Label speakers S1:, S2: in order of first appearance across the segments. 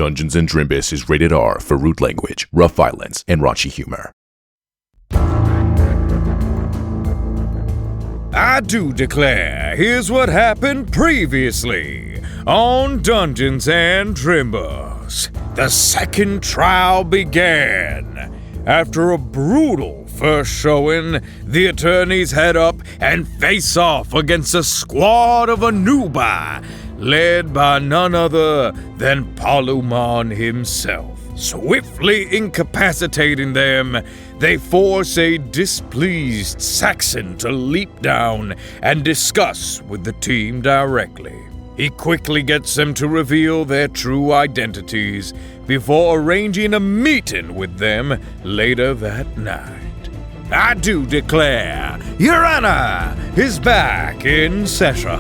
S1: Dungeons & Drimbus is rated R for rude language, rough violence, and raunchy humor.
S2: I do declare, here's what happened previously on Dungeons & Drimbus. The second trial began. After a brutal first showing, the attorneys head up and face off against a squad of Onubi, led by none other than Palazzo himself. Swiftly incapacitating them, they force a displeased Saxon to leap down and discuss with the team directly. He quickly gets them to reveal their true identities before arranging a meeting with them later that night. I do declare, Your Honor is back in session.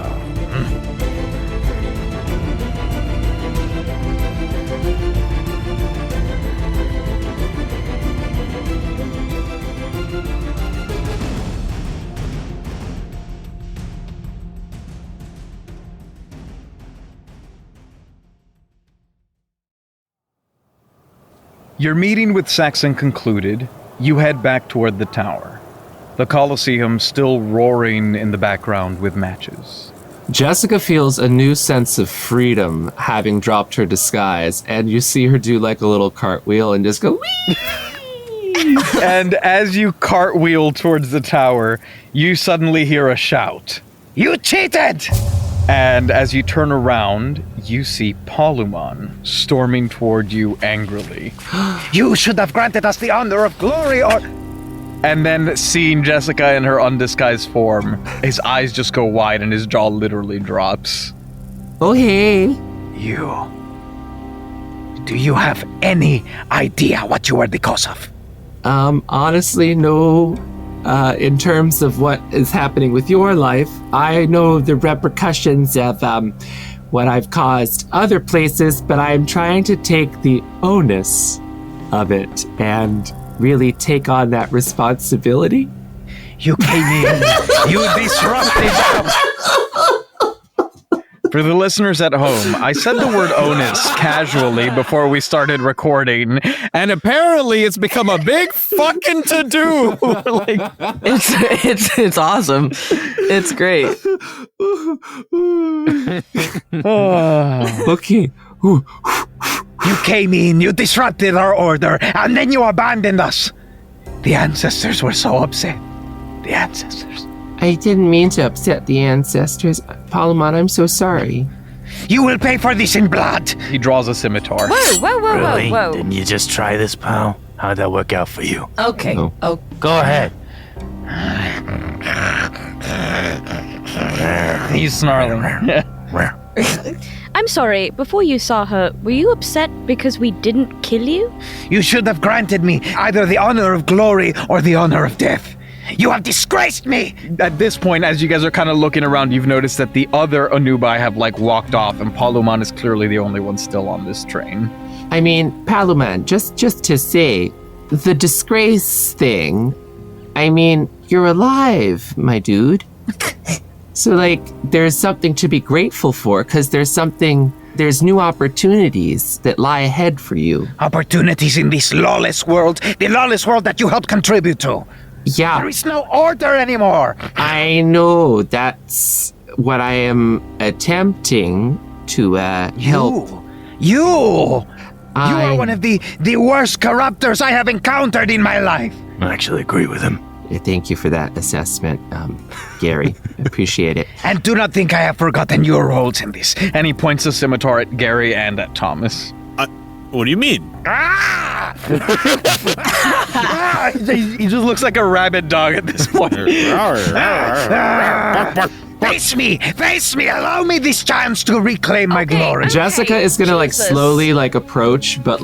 S3: Your meeting with Saxon concluded, you head back toward the tower. The Colosseum still roaring in the background with matches.
S4: Jessica feels a new sense of freedom having dropped her disguise, and you see her do like a little cartwheel and just go whee!
S3: And as you cartwheel towards the tower, you suddenly hear a shout. You cheated! And as you turn around, you see Palazzo storming toward you angrily. You should have granted us the honor of glory or... And then seeing Jessica in her undisguised form, his eyes just go wide and his jaw literally drops.
S4: Oh, hey.
S5: Do you have any idea what you were the cause of?
S4: Honestly, no. In terms of what is happening with your life, I know the repercussions of what I've caused other places, but I'm trying to take the onus of it and really take on that responsibility.
S5: You came in, you disrupted them.
S3: For the listeners at home, I said the word onus casually before we started recording, and apparently it's become a big fucking to-do.
S6: It's awesome. It's great.
S4: Okay.
S5: You came in, you disrupted our order, and then you abandoned us. The ancestors were so upset. The ancestors.
S4: I didn't mean to upset the ancestors. Palazzo, I'm so sorry.
S5: You will pay for this in blood.
S3: He draws a scimitar.
S6: Whoa.
S7: Didn't you just try this, pal? How'd that work out for you?
S6: Okay.
S4: Oh.
S7: Go ahead.
S3: He's snarling.
S8: I'm sorry, before you saw her, were you upset because we didn't kill you?
S5: You should have granted me either the honor of glory or the honor of death. You have disgraced me!
S3: At this point, as you guys are kind of looking around, you've noticed that the other Onubi have walked off, and Palazzo is clearly the only one still on this train.
S4: I mean, Palazzo, just to say, the disgrace thing, I mean, you're alive, my dude. So, there's something to be grateful for, because there's new opportunities that lie ahead for you.
S5: Opportunities in this lawless world, the lawless world that you helped contribute to.
S4: Yeah.
S5: There is no order anymore.
S4: I know, that's what I am attempting to help.
S5: You are one of the worst corruptors I have encountered in my life.
S7: I actually agree with him.
S4: Thank you for that assessment, Gary. Appreciate it.
S5: And do not think I have forgotten your roles in this.
S3: And he points a scimitar at Gary and at Thomas.
S9: What do you mean?
S3: He just looks like a rabid dog at this point.
S5: Face me, allow me this chance to reclaim my glory.
S4: Jessica is gonna slowly approach, but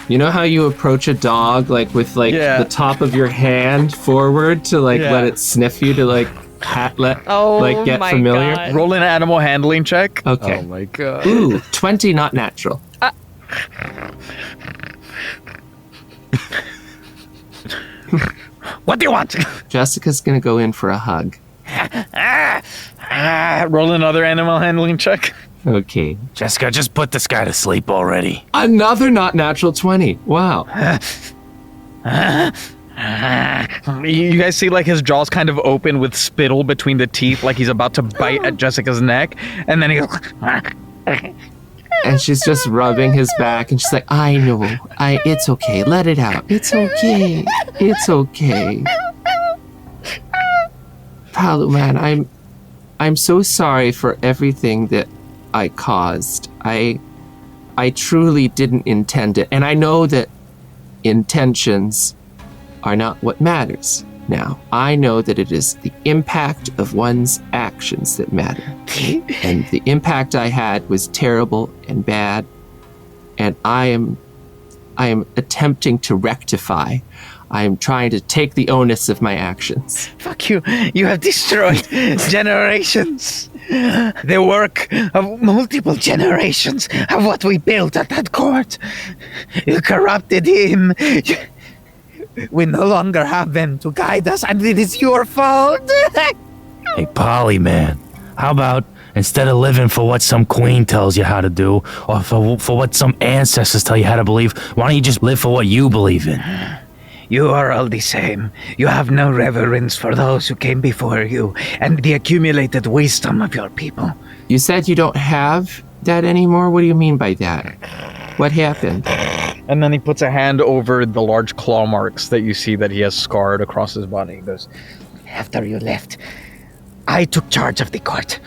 S4: you know how you approach a dog with the top of your hand forward to let it sniff you to get familiar?
S6: God.
S3: Roll an animal handling check.
S4: Okay.
S3: Oh my god.
S4: Ooh, 20 not natural.
S5: What do you want?
S4: Jessica's gonna go in for a hug.
S3: Roll another animal handling check.
S4: Okay.
S7: Jessica, just put this guy to sleep already.
S4: Another not natural 20. Wow.
S3: You guys see like his jaws kind of open with spittle between the teeth, like he's about to bite at Jessica's neck, and then he goes,
S4: And she's just rubbing his back, and she's like, I know. It's okay. Let it out. It's okay. It's okay. Paolo, man, I'm so sorry for everything that I caused. I truly didn't intend it. And I know that intentions are not what matters now. I know that it is the impact of one's actions that matter. And the impact I had was terrible and bad. And I am attempting to rectify. I am trying to take the onus of my actions.
S5: Fuck you. You have destroyed generations. The work of multiple generations of what we built at that court. You corrupted him. We no longer have them to guide us, and it is your fault.
S7: Hey, Polly, man. How about instead of living for what some queen tells you how to do, or for what some ancestors tell you how to believe, why don't you just live for what you believe in?
S5: You are all the same. You have no reverence for those who came before you and the accumulated wisdom of your people.
S4: You said you don't have that anymore? What do you mean by that? What happened?
S3: and then he puts a hand over the large claw marks that you see that he has scarred across his body. He goes,
S5: After you left, I took charge of the court.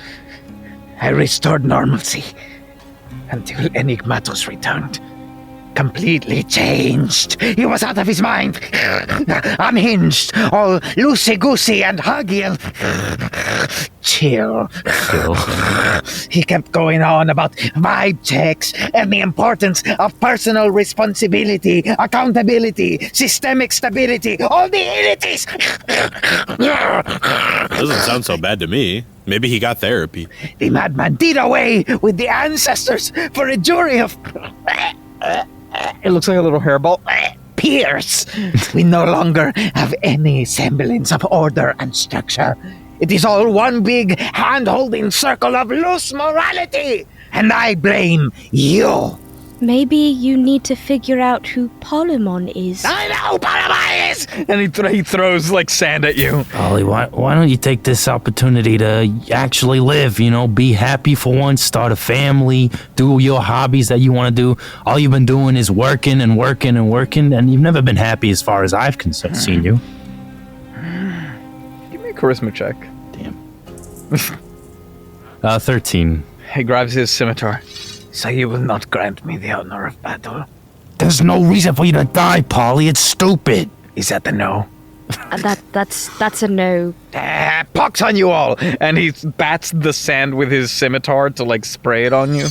S5: I restored normalcy until Enigmatos returned. Completely changed. He was out of his mind. Unhinged. All loosey-goosey and huggy and... Chill. He kept going on about vibe checks and the importance of personal responsibility, accountability, systemic stability, all the entities.
S9: Doesn't sound so bad to me. Maybe he got therapy.
S5: The madman did away with the ancestors for a jury of...
S3: it looks like a little hairball.
S5: Peers. We no longer have any semblance of order and structure. It is all one big hand-holding circle of loose morality. And I blame you.
S8: Maybe you need to figure out who Polymon is.
S5: I know who Polymon is!
S3: And he throws like sand at you.
S7: Ollie, why don't you take this opportunity to actually live, be happy for once, start a family, do your hobbies that you want to do. All you've been doing is working and working and working, and you've never been happy as far as I've seen you.
S3: Give me a charisma check.
S7: Damn. 13.
S3: He grabs his scimitar.
S5: So you will not grant me the honor of battle?
S7: There's no reason for you to die, Polly. It's stupid.
S5: Is that a no?
S8: That's a no.
S3: Pox on you all! And he bats the sand with his scimitar to like spray it on you.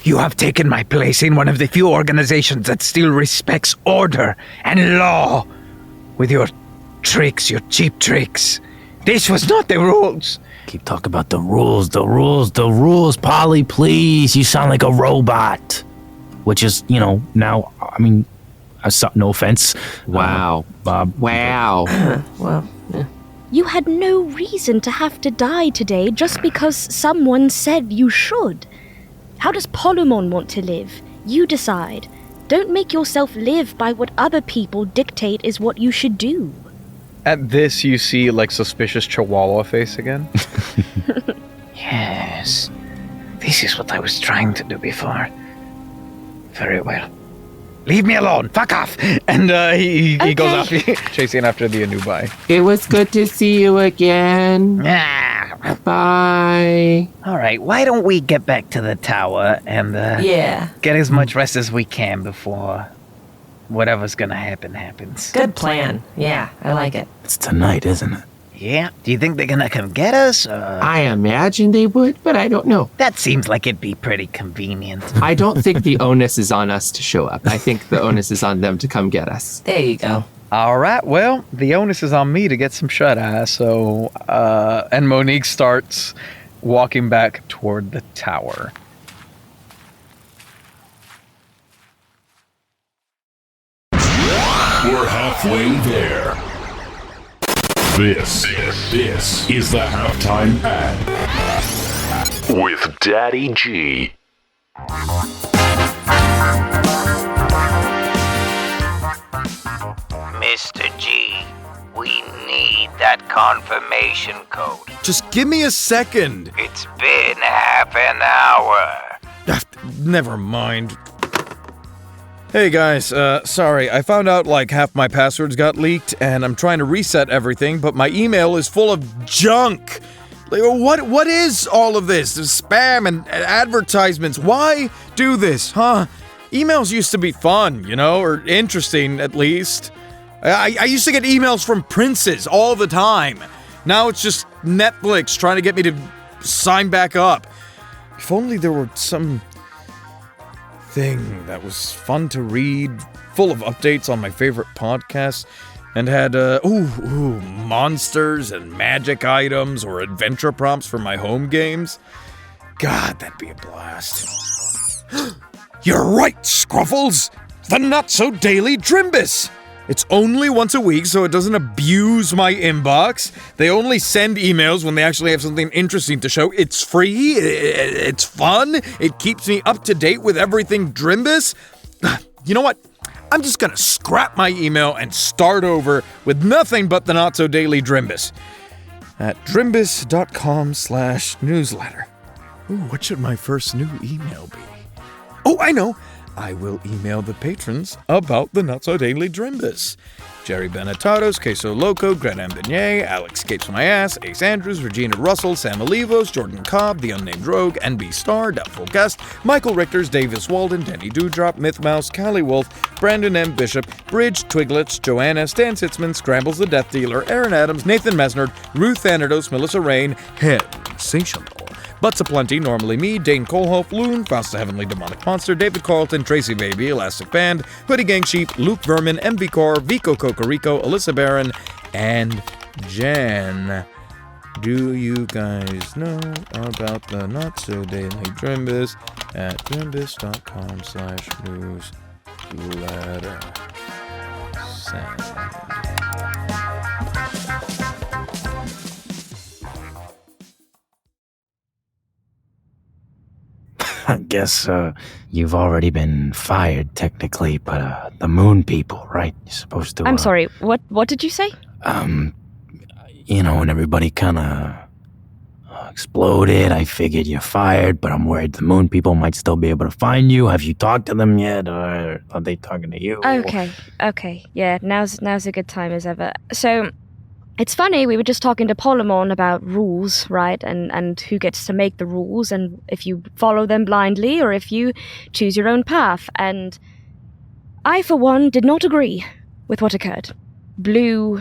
S5: You have taken my place in one of the few organizations that still respects order and law. With your tricks, your cheap tricks. This was not the rules.
S7: Keep talking about the rules, Polly, please. You sound like a robot. Which is, now, no offense.
S4: Wow. Wow.
S6: Well, yeah.
S8: You had no reason to have to die today just because someone said you should. How does Polymon want to live? You decide. Don't make yourself live by what other people dictate is what you should do.
S3: At this, you see like suspicious Chihuahua face again.
S5: Yes. This is what I was trying to do before. Very well. Leave me alone. Fuck off.
S3: And he goes
S8: Okay.
S3: after chasing after the Anubai.
S4: It was good to see you again. Bye.
S5: All right, why don't we get back to the tower and
S6: Yeah.
S5: get as much rest as we can before whatever's gonna happen happens.
S6: Good plan. Yeah, I like it.
S7: It's tonight, isn't it?
S5: Yeah? Do you think they're gonna come get us?
S4: I imagine they would, but I don't know.
S5: That seems like it'd be pretty convenient.
S4: I don't think the onus is on us to show up. I think the onus is on them to come get us.
S6: There you go.
S3: All right, well, the onus is on me to get some shut-eye, so... and Monique starts walking back toward the tower.
S1: We're halfway there. This is the halftime ad with Daddy G.
S10: Mr. G, we need that confirmation code.
S2: Just give me a second.
S10: It's been half an hour.
S2: Never mind. Hey guys, sorry, I found out like half my passwords got leaked and I'm trying to reset everything, but my email is full of junk. Like, what is all of this? There's spam and advertisements. Why do this, huh? Emails used to be fun, you know, or interesting at least. I used to get emails from princes all the time. Now it's just Netflix trying to get me to sign back up. If only there were some thing that was fun to read, full of updates on my favorite podcasts, and had, monsters and magic items or adventure prompts for my home games. God, that'd be a blast. You're right, Scruffles! The Not-So-Daily Drimbus! It's only once a week, so it doesn't abuse my inbox. They only send emails when they actually have something interesting to show. It's free, it's fun, it keeps me up to date with everything Drimbus. You know what? I'm just gonna scrap my email and start over with nothing but the Not-So-Daily Drimbus. At drimbus.com/newsletter. Ooh, what should my first new email be? Oh, I know! I will email the patrons about the Not-So-Daily Drimbus. Jerry Benetatos, Queso Loco, Greta Beignet, Alex Capes My Ass, Ace Andrews, Regina Russell, Sam Olivos, Jordan Cobb, The Unnamed Rogue, NB Star, Doubtful Guest, Michael Richters, Davis Walden, Denny Dewdrop, Myth Mouse, Callie Wolf, Brandon M. Bishop, Bridge, Twiglets, Joanna, Stan Sitzman, Scrambles the Death Dealer, Aaron Adams, Nathan Mesnard, Ruth Thanatos, Melissa Rain, Sensational. Butts Aplenty, Normally Me, Dane Colhoff, Loon, Fausta Heavenly Demonic Monster, David Carlton, Tracy Baby, Elastic Band, Hoodie Gang Sheep, Luke Vermin, MV Core, Vico Cocorico, Alyssa Barron, and Jan. Do you guys know about the Not-So-Daily Drimbus at drimbus.com/newsletter? Send.
S7: I guess you've already been fired technically, but the moon people, right? You're supposed to.
S8: I'm sorry. What did you say?
S7: You know, when everybody kind of exploded, I figured you're fired, but I'm worried the moon people might still be able to find you. Have you talked to them yet, or are they talking to you?
S8: Okay. Yeah, now's a good time as ever. So, it's funny, we were just talking to Polymon about rules, right? And who gets to make the rules, and if you follow them blindly, or if you choose your own path. And I, for one, did not agree with what occurred. Blue,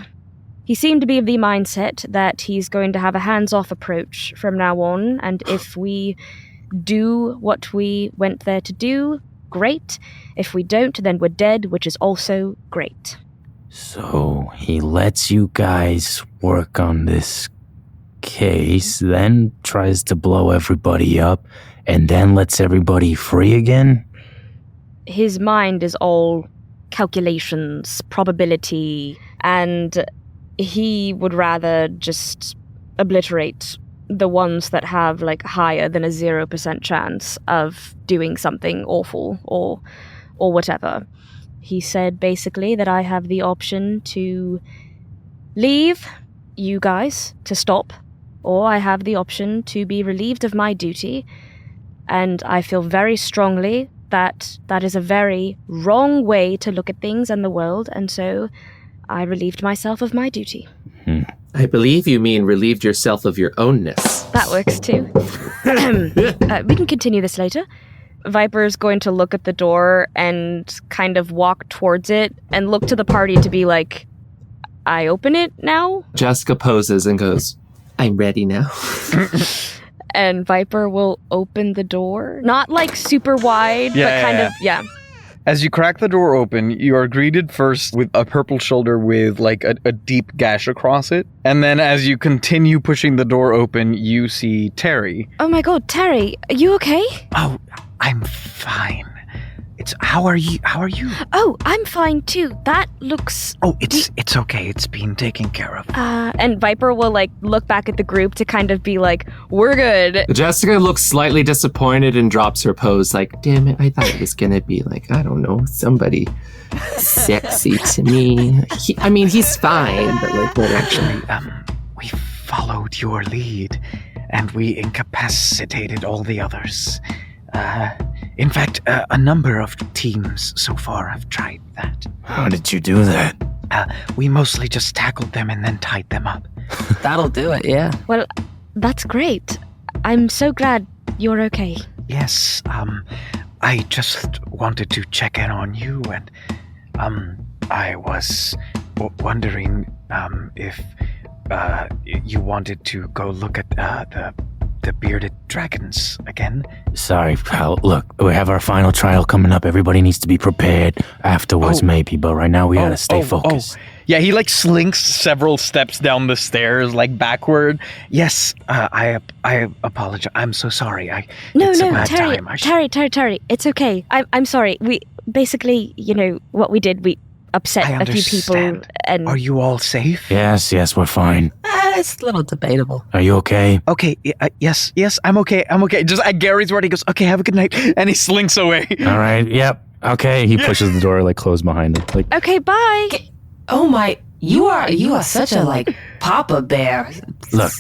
S8: he seemed to be of the mindset that he's going to have a hands-off approach from now on, and if we do what we went there to do, great. If we don't, then we're dead, which is also great.
S7: So he lets you guys work on this case, then tries to blow everybody up, and then lets everybody free again?
S8: His mind is all calculations, probability, and he would rather just obliterate the ones that have like higher than a 0% chance of doing something awful or whatever. He said basically that I have the option to leave you guys to stop, or I have the option to be relieved of my duty, and I feel very strongly that that is a very wrong way to look at things and the world, and so I relieved myself of my duty.
S4: I believe you mean relieved yourself of your ownness.
S8: That works too. We can continue this later. Viper's going to look at the door and kind of walk towards it and look to the party to be like, I open it now?
S4: Jessica poses and goes, I'm ready now.
S8: And Viper will open the door. Not like super wide, but kind of.
S3: As you crack the door open, you are greeted first with a purple shoulder with like a deep gash across it. And then as you continue pushing the door open, you see Terry.
S8: Oh my god, Terry, are you okay?
S5: Oh, I'm fine. How are you?
S8: Oh, I'm fine too. That looks...
S5: Oh, it's okay. It's been taken care of.
S8: And Viper will, look back at the group to kind of be like, we're good.
S4: Jessica looks slightly disappointed and drops her pose like, damn it, I thought it was gonna be I don't know, somebody sexy to me. He's fine, but whatever.
S5: Actually, we followed your lead, and we incapacitated all the others. In fact, a number of teams so far have tried that.
S7: How did you do that?
S5: We mostly just tackled them and then tied them up.
S6: That'll do it, yeah.
S8: Well, that's great. I'm so glad you're okay.
S5: Yes, I just wanted to check in on you, and I was wondering if you wanted to go look at the bearded dragons again.
S7: Sorry, pal. Look, we have our final trial coming up. Everybody needs to be prepared afterwards, maybe, but right now we gotta stay focused.
S3: Yeah, he slinks several steps down the stairs, backward.
S5: Yes, I apologize. I'm so sorry.
S8: No,
S5: it's a bad
S8: Terry,
S5: time.
S8: Terry, it's okay. I'm sorry. We basically, what we did, we upset
S5: I
S8: a few people.
S5: understand.
S8: And
S5: Are you all safe?
S7: Yes, we're fine.
S6: It's a little debatable.
S7: Are you okay?
S5: Okay, yes,
S3: I'm okay. Just at Gary's word, he goes, okay, have a good night. And he slinks away.
S7: All right, yep. Okay, he pushes the door, closed behind him.
S8: Okay, bye.
S6: Oh my, you are such a Papa Bear.
S7: Look,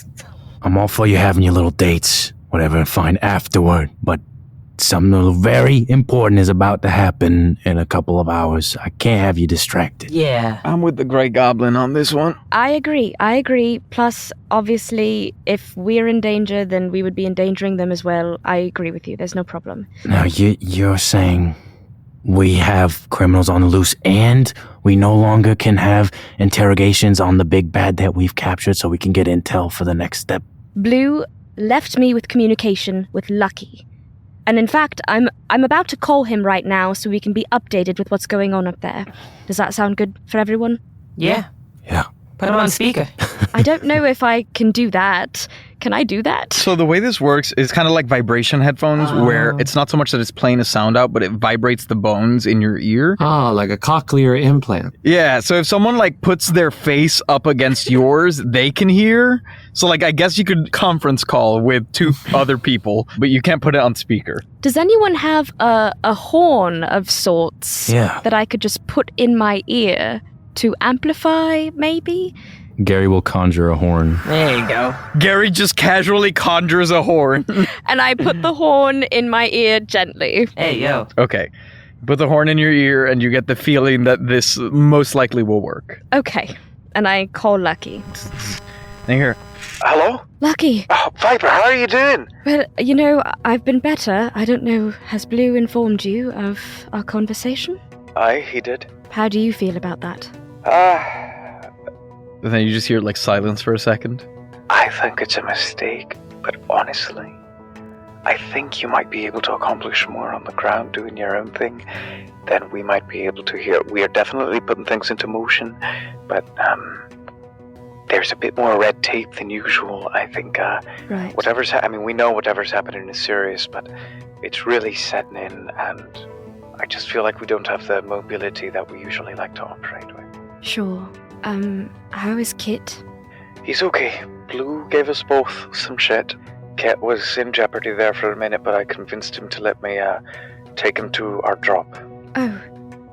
S7: I'm all for you having your little dates, whatever, fine, afterward, but something very important is about to happen in a couple of hours. I can't have you distracted.
S6: Yeah.
S3: I'm with the Grey Goblin on this one.
S8: I agree. Plus, obviously, if we're in danger, then we would be endangering them as well. I agree with you. There's no problem.
S7: Now, you're saying we have criminals on the loose and we no longer can have interrogations on the big bad that we've captured so we can get intel for the next step?
S8: Blue left me with communication with Lucky. And in fact, I'm about to call him right now so we can be updated with what's going on up there. Does that sound good for everyone?
S6: Yeah.
S7: Yeah.
S6: Put him on speaker.
S8: I don't know if I can do that. Can I do that?
S3: So the way this works is kind of like vibration headphones, where it's not so much that it's playing a sound out, but it vibrates the bones in your ear.
S4: Oh, like a cochlear implant.
S3: Yeah, so if someone puts their face up against yours, they can hear. So I guess you could conference call with two other people, but you can't put it on speaker.
S8: Does anyone have a horn of sorts that I could just put in my ear to amplify, maybe?
S7: Gary will conjure a horn.
S6: There you go.
S3: Gary just casually conjures a horn.
S8: And I put the horn in my ear gently.
S6: Hey, yo.
S3: Okay. Put the horn in your ear and you get the feeling that this most likely will work.
S8: Okay. And I call Lucky.
S3: And here.
S5: Hello?
S8: Lucky.
S5: Oh, Viper, how are you doing?
S8: Well, I've been better. I don't know, has Blue informed you of our conversation?
S5: Aye, he did.
S8: How do you feel about that?
S3: And then you just hear silence for a second.
S5: I think it's a mistake, but honestly, I think you might be able to accomplish more on the ground doing your own thing than we might be able to here. We are definitely putting things into motion, but there's a bit more red tape than usual. I think
S8: right.
S5: we know whatever's happening is serious, but it's really setting in, and I just feel like we don't have the mobility that we usually like to operate with.
S8: Sure. How is Kit?
S5: He's okay. Blue gave us both some shit. Kit was in jeopardy there for a minute, but I convinced him to let me take him to our drop.
S8: Oh,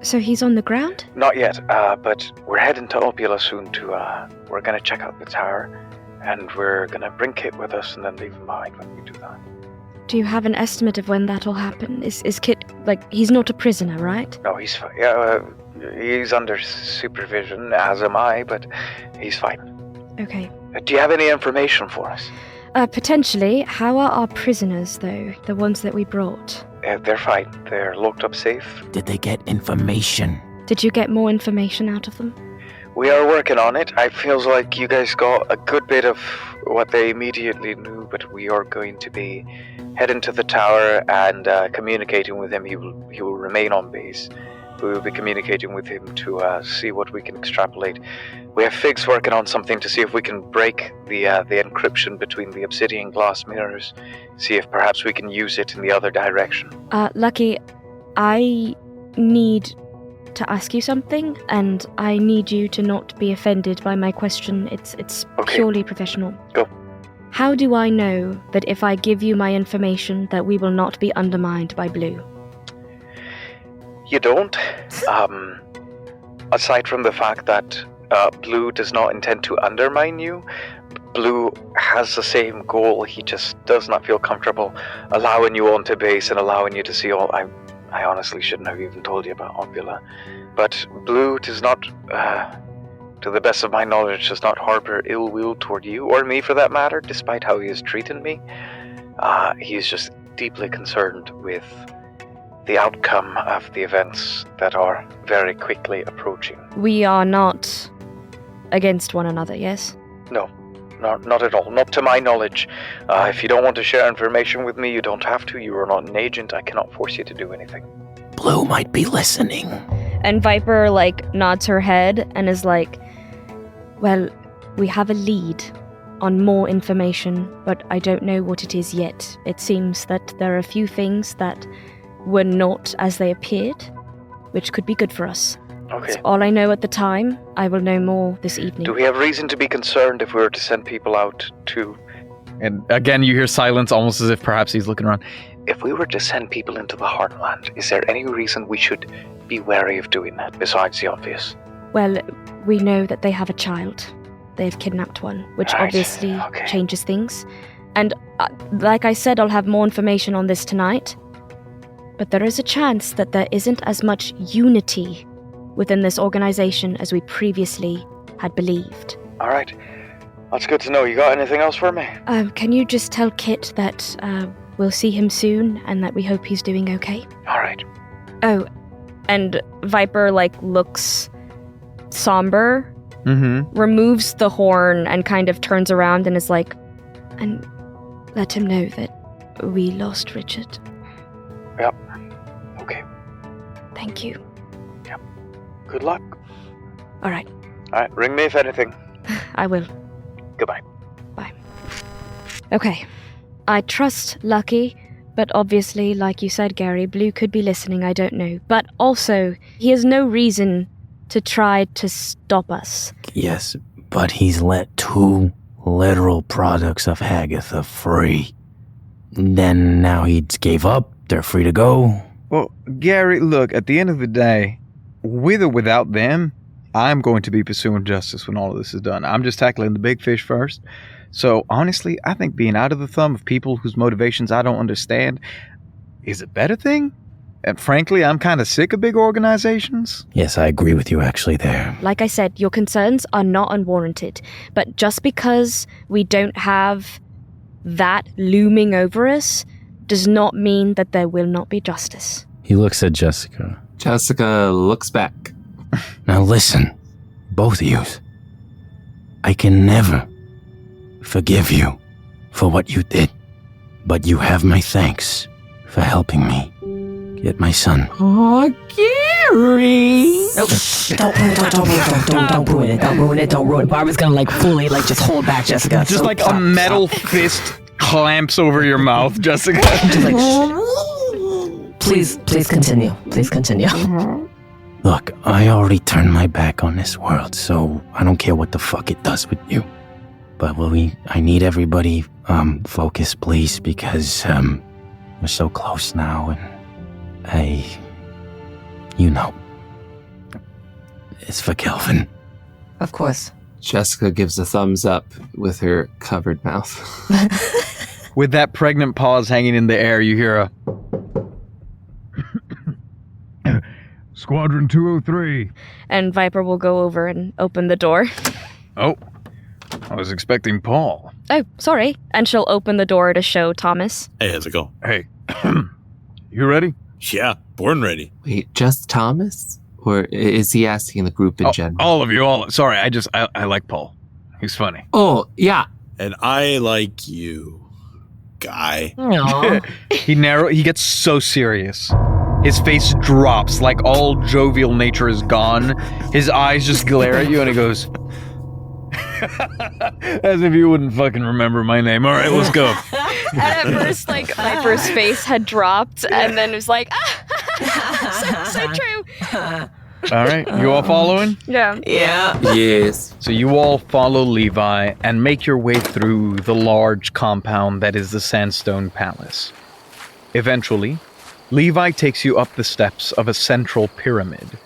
S8: so he's on the ground?
S5: Not yet, but we're heading to Opula soon we're gonna check out the tower, and we're gonna bring Kit with us and then leave him behind when we do that.
S8: Do you have an estimate of when that'll happen? Is Kit, he's not a prisoner, right?
S5: No, he's fine. Yeah, he's under supervision, as am I, but he's fine.
S8: Okay.
S5: Do you have any information for us?
S8: Potentially. How are our prisoners, though? The ones that we brought?
S5: They're fine. They're locked up safe.
S7: Did they get information?
S8: Did you get more information out of them?
S5: We are working on it. I feels like you guys got a good bit of what they immediately knew, but we are going to be heading to the tower and communicating with him. He will remain on base. We will be communicating with him to see what we can extrapolate. We have Figs working on something to see if we can break the encryption between the obsidian glass mirrors, see if perhaps we can use it in the other direction.
S8: Lucky, I need to ask you something, and I need you to not be offended by my question. It's
S3: Okay.
S8: purely professional.
S3: Go.
S8: How do I know that if I give you my information that we will not be undermined by Blue?
S3: You don't. Aside from the fact that Blue does not intend to undermine you, Blue has the same goal. He just does not feel comfortable allowing you onto base and allowing you to see all. I honestly shouldn't have even told you about Mogbile. But Blue does not, to the best of my knowledge, does not harbor ill will toward you, or me for that matter, despite how he is treating me. He is just deeply concerned with the outcome of the events that are very quickly approaching.
S8: We are not against one another, yes?
S3: No, not at all. Not to my knowledge. If you don't want to share information with me, you don't have to. You are not an agent. I cannot force you to do anything.
S7: Blue might be listening.
S8: And Viper, nods her head and is like, well, we have a lead on more information, but I don't know what it is yet. It seems that there are a few things that were not as they appeared, which could be good for us.
S3: Okay.
S8: That's all I know at the time. I will know more this evening.
S3: Do we have reason to be concerned if we were to send people out to... And again, you hear silence, almost as if perhaps he's looking around. If we were to send people into the Heartland, is there any reason we should be wary of doing that, besides the obvious?
S8: Well, we know that they have a child. They have kidnapped one, which
S3: Right,
S8: obviously
S3: okay.
S8: changes things. And like I said, I'll have more information on this tonight. But there is a chance that there isn't as much unity within this organization as we previously had believed.
S3: All right. That's good to know. You got anything else for me?
S8: Can you just tell Kit that we'll see him soon and that we hope he's doing okay?
S3: All right.
S8: Oh, and Viper, looks somber, removes the horn and kind of turns around and is like, and let him know that we lost Richard.
S3: Yep. Okay.
S8: Thank you.
S3: Yep. Good luck.
S8: All right,
S3: All right. Ring me if anything.
S8: I will.
S3: Goodbye.
S8: Bye. Okay. I trust Lucky, but obviously, like you said, Gary, Blue could be listening, I don't know. But also, he has no reason to try to stop us.
S7: Yes, but he's let 2 literal products of Hagatha free. Then now he gave up. They're free to go.
S3: Well, Gary, look, at the end of the day, with or without them, I'm going to be pursuing justice when all of this is done. I'm just tackling the big fish first. So, honestly, I think being out of the thumb of people whose motivations I don't understand is a better thing. And frankly, I'm kind of sick of big organizations.
S7: Yes, I agree with you actually there.
S8: Like I said, your concerns are not unwarranted. But just because we don't have that looming over us does not mean that there will not be justice.
S7: He looks at Jessica.
S4: Jessica looks back.
S7: Now listen, both of you. I can never forgive you for what you did, but you have my thanks for helping me get my son.
S4: Oh, Gary!
S6: Don't ruin it. Don't ruin it. Don't ruin it. Barbara's gonna fully just hold back Jessica.
S3: Just like a metal fist clamps over your mouth, Jessica.
S6: Please continue. Please continue.
S7: Look, I already turned my back on this world, so I don't care what the fuck it does with you. But I need everybody focus, please, because we're so close now, and it's for Kelvin.
S6: Of course.
S4: Jessica gives a thumbs up with her covered mouth.
S3: With that pregnant pause hanging in the air, you hear a... Squadron 203.
S8: And Viper will go over and open the door.
S3: Oh, I was expecting Paul.
S8: Oh, sorry. And she'll open the door to show Thomas.
S9: Hey, how's it going?
S3: Hey, you ready?
S9: Yeah, born ready.
S4: Wait, just Thomas? Or is he asking the group in general?
S3: All of you, all. Sorry, I like Paul. He's funny.
S4: Oh, yeah.
S9: And I like you, guy.
S3: He gets so serious. His face drops like all jovial nature is gone. His eyes just glare at you and he goes, as if you wouldn't fucking remember my name. All right, let's go.
S8: And at first, Viper's face had dropped and then it was like, so true.
S3: All right, you all following?
S8: Yeah.
S6: Yeah.
S4: Yes.
S3: So you all follow Levi and make your way through the large compound that is the Sandstone Palace. Eventually, Levi takes you up the steps of a central pyramid,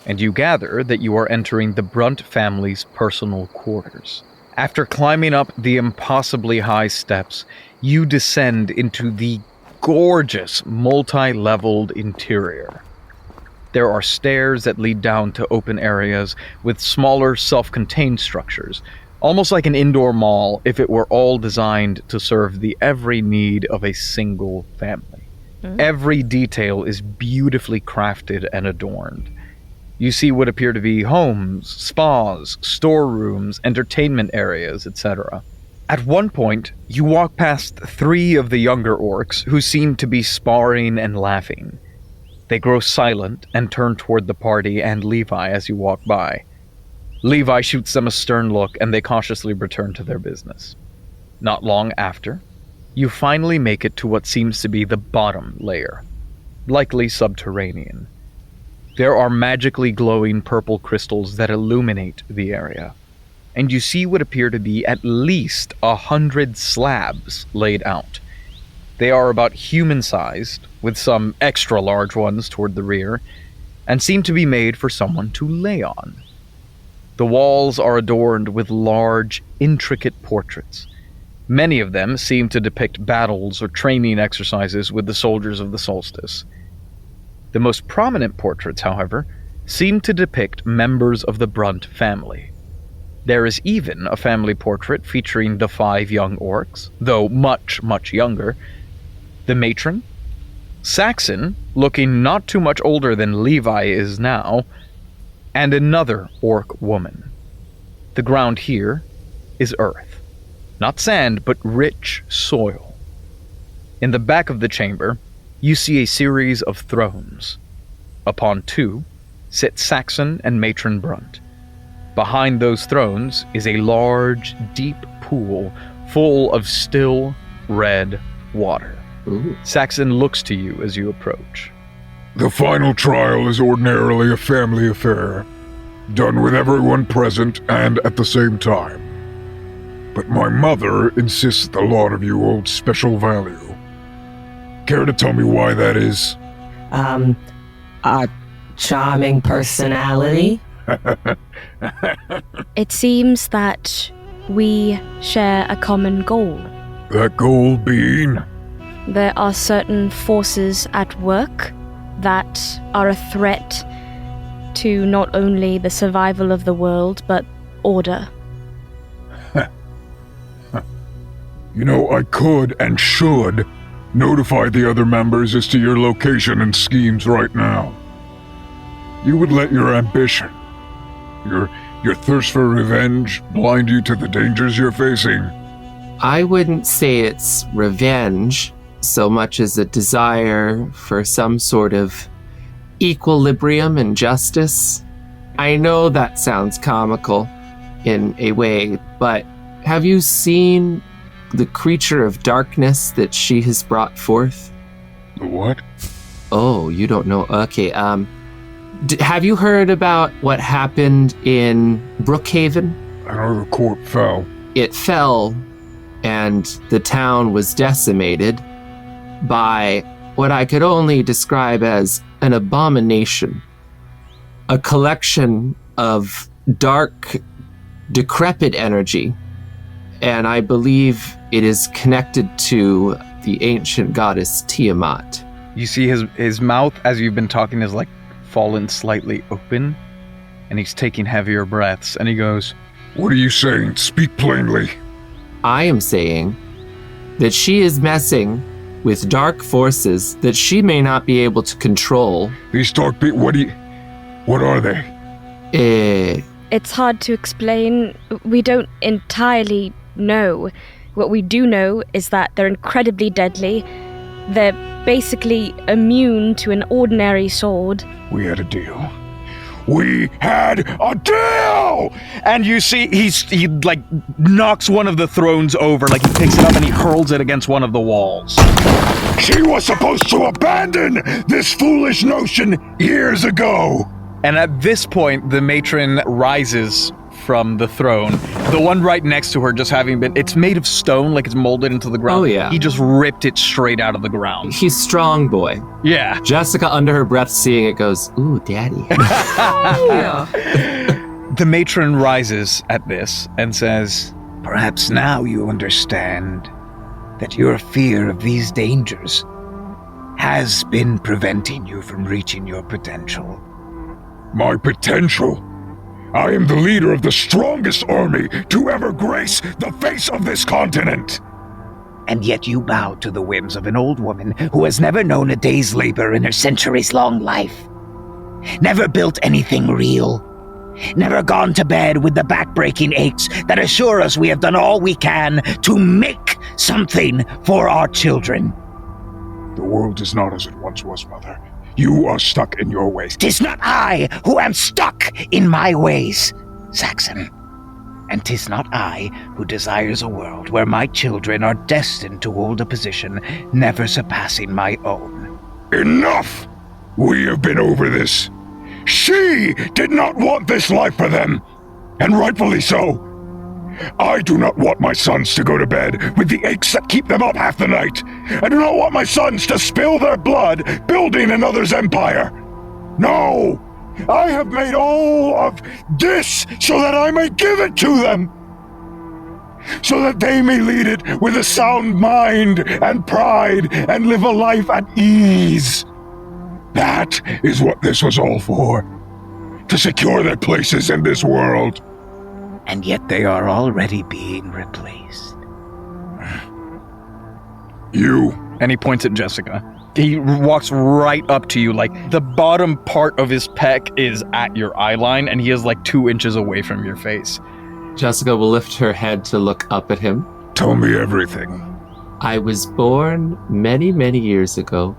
S3: and you gather that you are entering the Brunt family's personal quarters. After climbing up the impossibly high steps, you descend into the gorgeous multi-leveled interior. There are stairs that lead down to open areas with smaller self-contained structures, almost like an indoor mall if it were all designed to serve the every need of a single family. Every detail is beautifully crafted and adorned. You see what appear to be homes, spas, storerooms, entertainment areas, etc. At one point, you walk past 3 of the younger orcs who seem to be sparring and laughing. They grow silent and turn toward the party and Levi as you walk by. Levi shoots them a stern look and they cautiously return to their business. Not long after, you finally make it to what seems to be the bottom layer, likely subterranean. There are magically glowing purple crystals that illuminate the area, and you see what appear to be at least 100 slabs laid out. They are about human-sized, with some extra large ones toward the rear, and seem to be made for someone to lay on. The walls are adorned with large, intricate portraits. Many of them seem to depict battles or training exercises with the soldiers of the solstice. The most prominent portraits, however, seem to depict members of the Brunt family. There is even a family portrait featuring the 5 young orcs, though much, much younger, the matron, Saxon, looking not too much older than Levi is now, and another orc woman. The ground here is earth. Not sand, but rich soil. In the back of the chamber, you see a series of thrones. Upon 2 sit Saxon and Matron Brunt. Behind those thrones is a large, deep pool full of still, red water.
S4: Ooh.
S3: Saxon looks to you as you approach.
S2: The final trial is ordinarily a family affair, done with everyone present and at the same time. But my mother insists the lot of you hold special value. Care to tell me why that is?
S6: Our charming personality.
S8: It seems that we share a common goal.
S2: That goal being?
S8: There are certain forces at work that are a threat to not only the survival of the world, but order.
S2: You know, I could and should notify the other members as to your location and schemes right now. You would let your ambition, your thirst for revenge, blind you to the dangers you're facing.
S4: I wouldn't say it's revenge so much as a desire for some sort of equilibrium and justice. I know that sounds comical in a way, but have you seen the creature of darkness that she has brought forth?
S2: The what?
S4: Oh, you don't know? Okay, have you heard about what happened in Brookhaven?
S2: I know the court fell.
S4: It fell, and the town was decimated by what I could only describe as an abomination. A collection of dark, decrepit energy, and I believe it is connected to the ancient goddess Tiamat.
S3: You see his mouth, as you've been talking, is like fallen slightly open, and he's taking heavier breaths, and he goes,
S2: What are you saying? Speak plainly.
S4: I am saying that she is messing with dark forces that she may not be able to control.
S2: These dark what are they?
S8: It's hard to explain. We don't entirely know. What we do know is that they're incredibly deadly. They're basically immune to an ordinary sword.
S2: We had a deal. We had a deal!
S3: and you see he like knocks one of the thrones over, like he picks it up and he hurls it against one of the walls.
S11: She was supposed to abandon this foolish notion years ago.
S3: And at this point, the matron rises from the throne. The one right next to her just having been, it's made of stone, like it's molded into the ground.
S4: Oh, yeah.
S3: He just ripped it straight out of the ground.
S4: He's strong boy.
S3: Yeah.
S4: Jessica, under her breath, seeing it, goes, "Ooh, daddy."
S3: The matron rises at this and says,
S5: Perhaps now you understand that your fear of these dangers has been preventing you from reaching your potential.
S11: My potential? I am the leader of the strongest army to ever grace the face of this continent.
S5: And yet you bow to the whims of an old woman who has never known a day's labor in her centuries-long life. Never built anything real. Never gone to bed with the back-breaking aches that assure us we have done all we can to make something for our children.
S11: The world is not as it once was, Mother. You are stuck in your ways.
S5: 'Tis not I who am stuck in my ways, Saxon. And 'tis not I who desires a world where my children are destined to hold a position never surpassing my own.
S11: Enough! We have been over this. She did not want this life for them, and rightfully so. I do not want my sons to go to bed with the aches that keep them up half the night. I do not want my sons to spill their blood building another's empire. No! I have made all of this so that I may give it to them. So that they may lead it with a sound mind and pride and live a life at ease. That is what this was all for. To secure their places in this world.
S5: And yet they are already being replaced.
S11: You.
S3: And he points at Jessica. He walks right up to you, like the bottom part of his pec is at your eye line, and he is like 2 inches away from your face.
S4: Jessica will lift her head to look up at him.
S11: Tell me everything.
S4: I was born many, many years ago.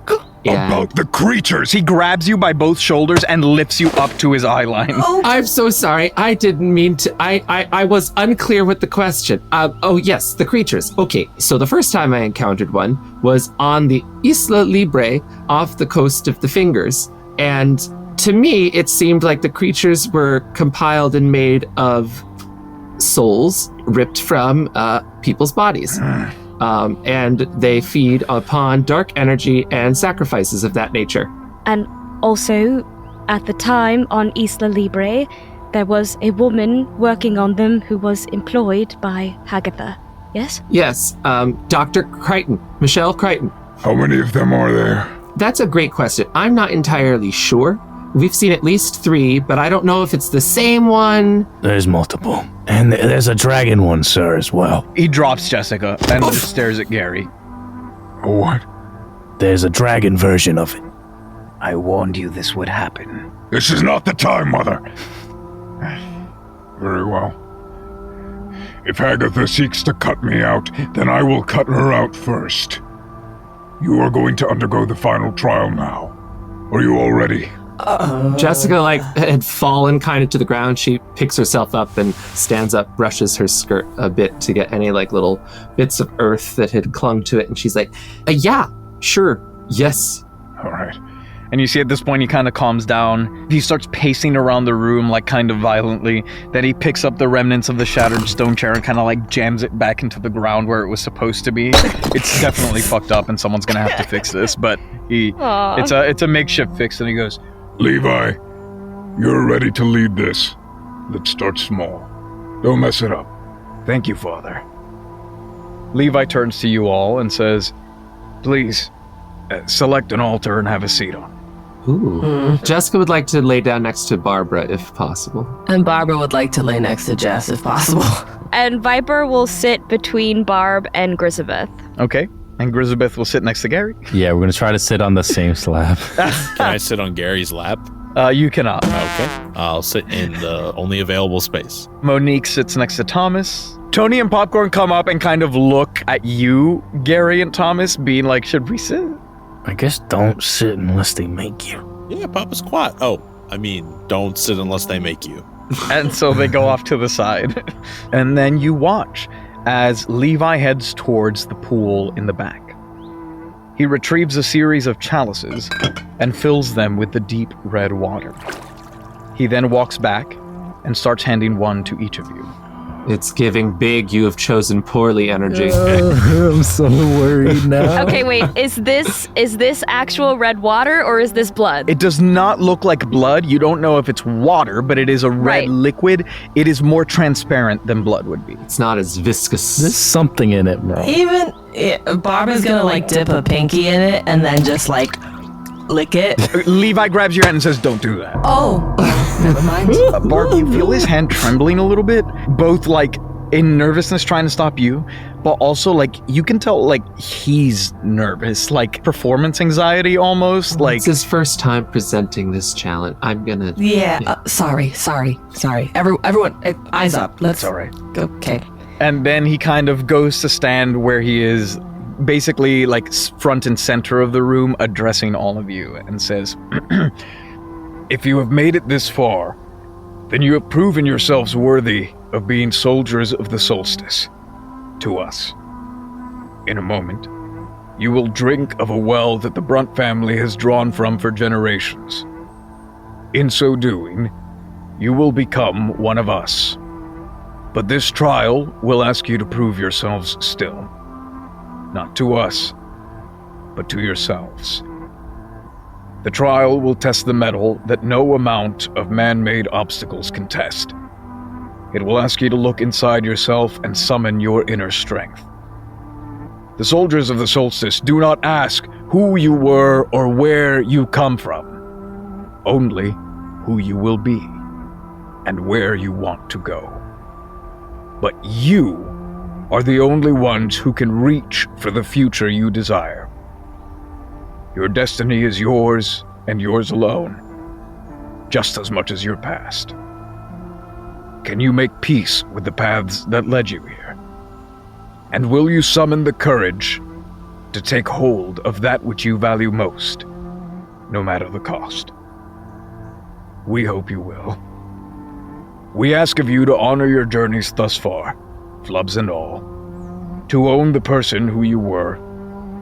S11: About the creatures.
S3: He grabs you by both shoulders and lifts you up to his eye line.
S4: Oh, I'm so sorry. I didn't mean to. I was unclear with the question. Oh, yes, the creatures. Okay, so the first time I encountered one was on the Isla Libre off the coast of the Fingers. And to me, it seemed like the creatures were compiled and made of souls ripped from people's bodies. And they feed upon dark energy and sacrifices of that nature.
S8: And also, at the time on Isla Libre, there was a woman working on them who was employed by Hagatha. Yes?
S4: Yes, Dr. Crichton, Michelle Crichton.
S11: How many of them are there?
S4: That's a great question. I'm not entirely sure. We've seen at least 3, but I don't know if it's the same one.
S7: There's multiple. And there's a dragon one, sir, as well.
S3: He drops Jessica and just stares at Gary.
S11: What?
S7: There's a dragon version of it.
S5: I warned you this would happen.
S11: This is not the time, Mother. Very well. If Hagatha seeks to cut me out, then I will cut her out first. You are going to undergo the final trial now. Are you all ready?
S4: Jessica, had fallen kind of to the ground. She picks herself up and stands up, brushes her skirt a bit to get any, little bits of earth that had clung to it. And she's like, yeah, sure, yes.
S3: All right. And you see at this point, he kind of calms down. He starts pacing around the room, kind of violently. Then he picks up the remnants of the shattered stone chair and kind of, jams it back into the ground where it was supposed to be. It's definitely fucked up, and someone's going to have to fix this. But it's a makeshift fix, and he goes,
S11: Levi, you're ready to lead this. Let's start small. Don't mess it up.
S3: Thank you, Father. Levi turns to you all and says, please, select an altar and have a seat on.
S4: Ooh. Jessica would like to lay down next to Barbara, if possible.
S6: And Barbara would like to lay next to Jess, if possible.
S8: And Viper will sit between Barb and Grisabeth.
S3: Okay. And Grisabeth will sit next to Gary.
S7: Yeah, we're going to try to sit on the same slab.
S9: Can I sit on Gary's lap?
S3: You cannot.
S9: Okay. I'll sit in the only available space.
S3: Monique sits next to Thomas. Tony and Popcorn come up and kind of look at you, Gary and Thomas, being like, should we sit?
S7: I guess don't sit unless they make you.
S9: Yeah, Papa's quiet. Don't sit unless they make you.
S3: And so they go off to the side. And then you watch as Levi heads towards the pool in the back. He retrieves a series of chalices and fills them with the deep red water. He then walks back and starts handing one to each of you.
S4: It's giving big, you have chosen poorly energy.
S7: I'm so worried now.
S12: Okay, wait. Is this actual red water or is this blood?
S3: It does not look like blood. You don't know if it's water, but it is a red liquid. It is more transparent than blood would be.
S4: It's not as viscous.
S7: There's something in it, bro.
S6: Barbara's gonna like dip a pinky in it and then just like lick it.
S3: Levi grabs your hand and says, "Don't do that."
S6: Oh, never mind.
S3: Barb, you feel his hand trembling a little bit, both like in nervousness trying to stop you, but also like you can tell like he's nervous, like performance anxiety almost. Like
S4: it's his first time presenting this challenge. I'm gonna.
S6: Sorry. Everyone, eyes up.
S3: That's all right.
S6: Okay.
S3: And then he kind of goes to stand where he is, basically like front and center of the room, addressing all of you, and says, "If you have made it this far, then you have proven yourselves worthy of being soldiers of the solstice. To us. In a moment, you will drink of a well that the Brunt family has drawn from for generations. In so doing, you will become one of us. But this trial will ask you to prove yourselves still. Not to us, but to yourselves. The trial will test the mettle that no amount of man-made obstacles can test. It will ask you to look inside yourself and summon your inner strength. The soldiers of the solstice do not ask who you were or where you come from, only who you will be and where you want to go. But you are the only ones who can reach for the future you desire. Your destiny is yours and yours alone, just as much as your past. Can you make peace with the paths that led you here? And will you summon the courage to take hold of that which you value most, no matter the cost? We hope you will. We ask of you to honor your journeys thus far, flubs and all, to own the person who you were,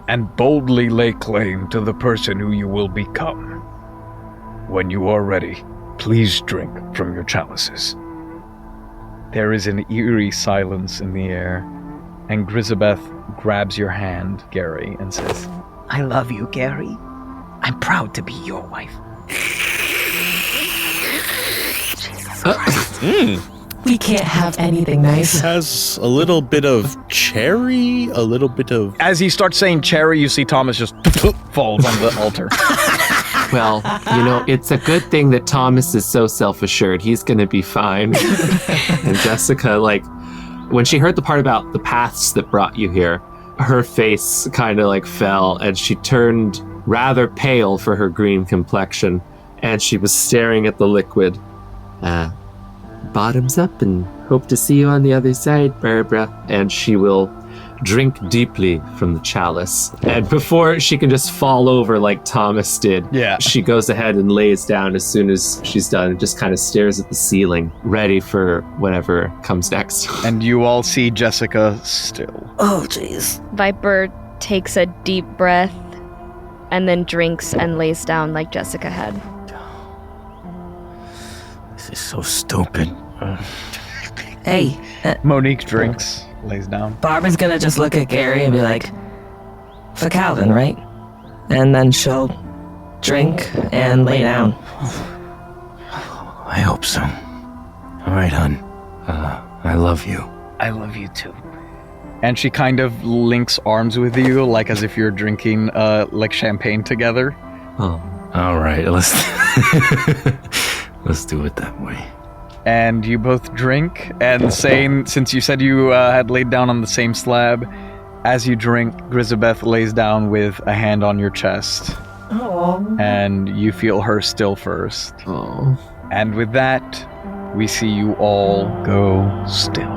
S3: and boldly lay claim to the person who you will become. When you are ready, please drink from your chalices." There is an eerie silence in the air, and Grisabeth grabs your hand, Gary, and says,
S5: "I love you, Gary. I'm proud to be your wife."
S6: We can't have anything nice.
S9: It has a little bit of cherry, a little bit of...
S3: As he starts saying cherry, you see Thomas just falls on the altar.
S4: Well, it's a good thing that Thomas is so self-assured. He's going to be fine. And Jessica, when she heard the part about the paths that brought you here, her face kind of fell, and she turned rather pale for her green complexion, and she was staring at the liquid. Bottoms up, and hope to see you on the other side, Barbara. And she will drink deeply from the chalice. And before she can just fall over like Thomas did, she goes ahead and lays down as soon as she's done and just kind of stares at the ceiling, ready for whatever comes next.
S3: And you all see Jessica still.
S6: Oh, jeez.
S12: Viper takes a deep breath and then drinks and lays down like Jessica had.
S7: This is so stupid.
S6: Hey.
S3: Monique drinks, lays down.
S6: Barbara's gonna just look at Gary and be like, "For Calvin, right?" And then she'll drink and lay down.
S7: I hope so. All right, hon. I love you.
S5: I love you too.
S3: And she kind of links arms with you, like as if you're drinking champagne together.
S7: Oh. All right, let's do it that way.
S3: And you both drink, and since you said you had laid down on the same slab, as you drink, Grisabeth lays down with a hand on your chest.
S6: Aww.
S3: And you feel her still first.
S4: Oh.
S3: And with that, we see you all go still.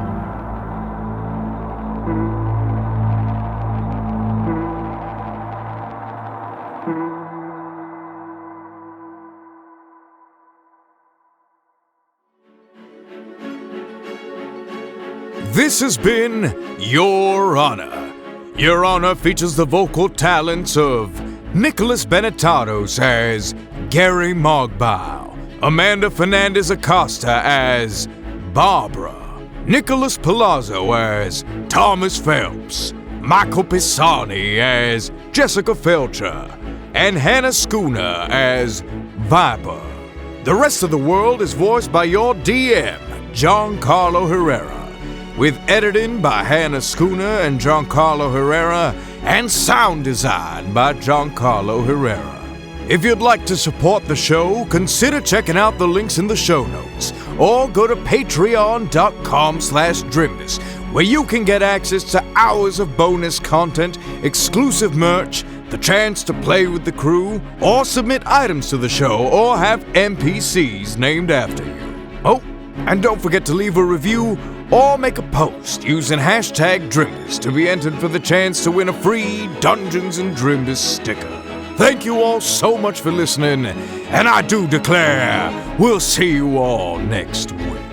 S2: This has been Your Honor. Your Honor features the vocal talents of Nicholas Benetatos as Gary Mogbile, Amanda Fernandez-Acosta as Barbara, Nicholas Palazzo as Thomas Phelps, Michael Pisani as Jessica Feltcher, and Hannah Schooner as Viper. The rest of the world is voiced by your DM, Giancarlo Herrera, with editing by Hannah Schooner and Giancarlo Herrera, and sound design by Giancarlo Herrera. If you'd like to support the show, consider checking out the links in the show notes, or go to patreon.com/Drimbus, where you can get access to hours of bonus content, exclusive merch, the chance to play with the crew, or submit items to the show, or have NPCs named after you. Oh, and don't forget to leave a review or make a post using #Drimbus to be entered for the chance to win a free Dungeons & Drimbus sticker. Thank you all so much for listening, and I do declare we'll see you all next week.